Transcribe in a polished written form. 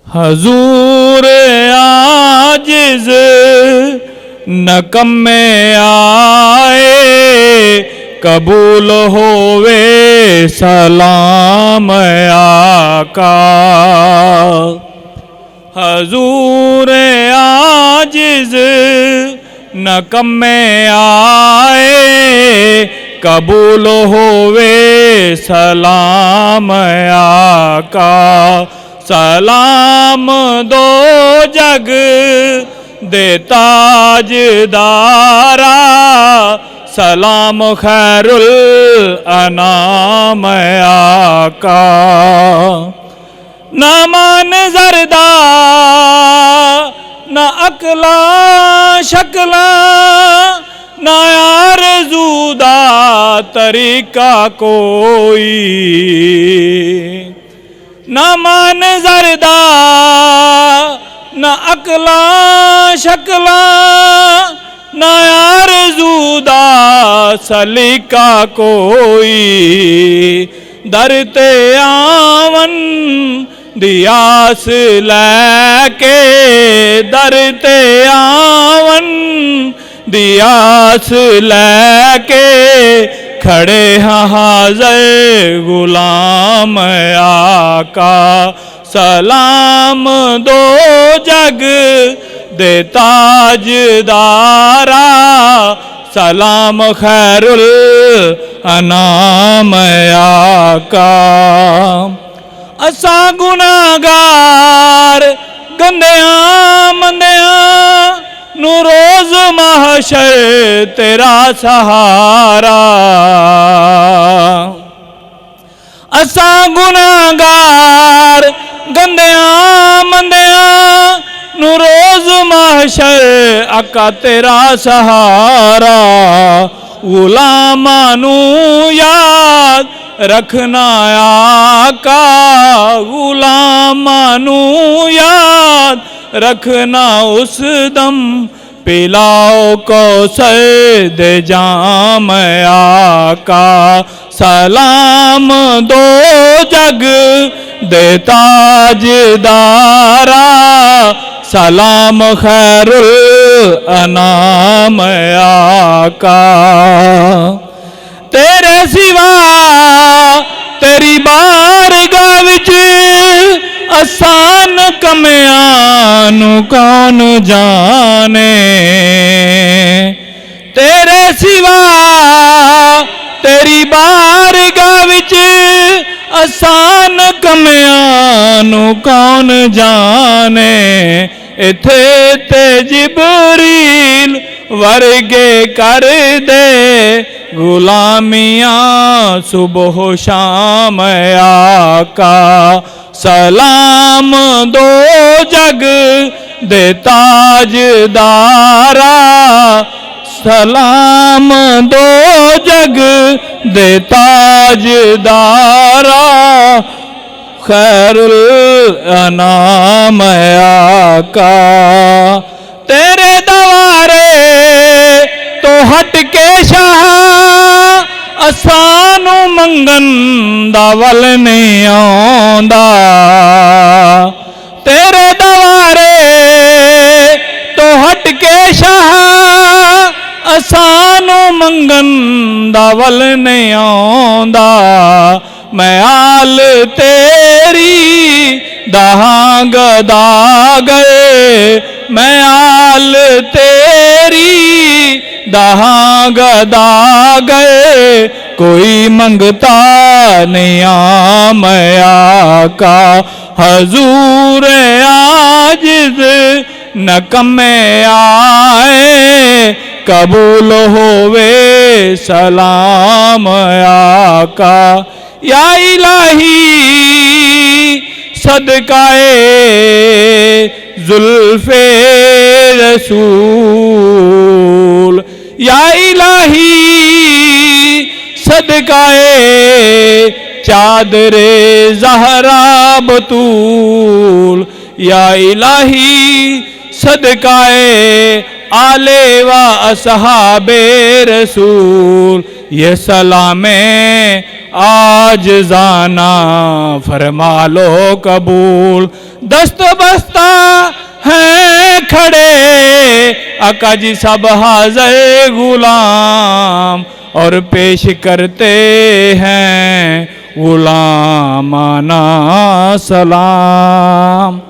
हजूर आजिज़ नकम्मे आए, कबूल होवे सलाम आका। हजूर आजिज़ नकम्मे आए, कबूल होवे सलाम आका। सलाम दो जग दे ताजदारा, सलाम खैरुल अनाम आका। न मान जरदा न अकला शकला, न आरज़ूदा तरीका कोई। न मान जरदा न अकला शकला, न आरज़ूदा सलीका कोई। दरते आवन दियास लैके, दरते आवन दियास लैके, खड़े हाज़िर गुलाम आका। सलाम दो जग दे ताजदारा, सलाम खैरुल अनाम आका। असा गुनाहगार गंदियां मंदियां, नू रोज़ महशर तेरा सहारा। असा गुनाहगार गंदियां मंदियां, नू रोज़ महशर आका तेरा सहारा। गुलामां नू याद रखना आका, गुलामां नू याद रखना उस दम। पिलाओ कौसर दे जाम आका। सलाम दो जग दे ताजदारा, सलाम खैरुल अनाम आका। तेरे सिवा तेरी बारगाह विच आसान कमियां नू कौन जाने। तेरे सिवा तेरी बारगाह विच आसान कमियां नू कौन जाने। इथे ते जिबरील वर्गे कर दे गुलामियां सुबह शाम आका। सलाम दो जग दे ताजदारा, सलाम दो जग दे ताजदारा, खैरुल अनाम आका। तेरे दवारे तो हट के शाह, असानू मंगन दा वल नहीं आंदा। तेरे दवारे तो हट के शाह, असानू मंगन दा वल नहीं आंदा। मैं आल तेरी दहां गदा गए, मैं आल तेरी दहां गदा गए। कोई मंगता नहीं आम आका। हजूर आजिज़ नकम्मे आए, कबूल होवे सलाम आका। या इलाही सदकाए जुल्फे रसूल, या इलाही सदकाए चादरे ज़हरा बतूल, या इलाही सदकाए आले व असहाबे रसूल, ये सलामे आज जाना फरमा लो कबूल। दस्त बस्ता हैं खड़े आका जी सब हाज़िर गुलाम, और पेश करते हैं गुलामाना सलाम।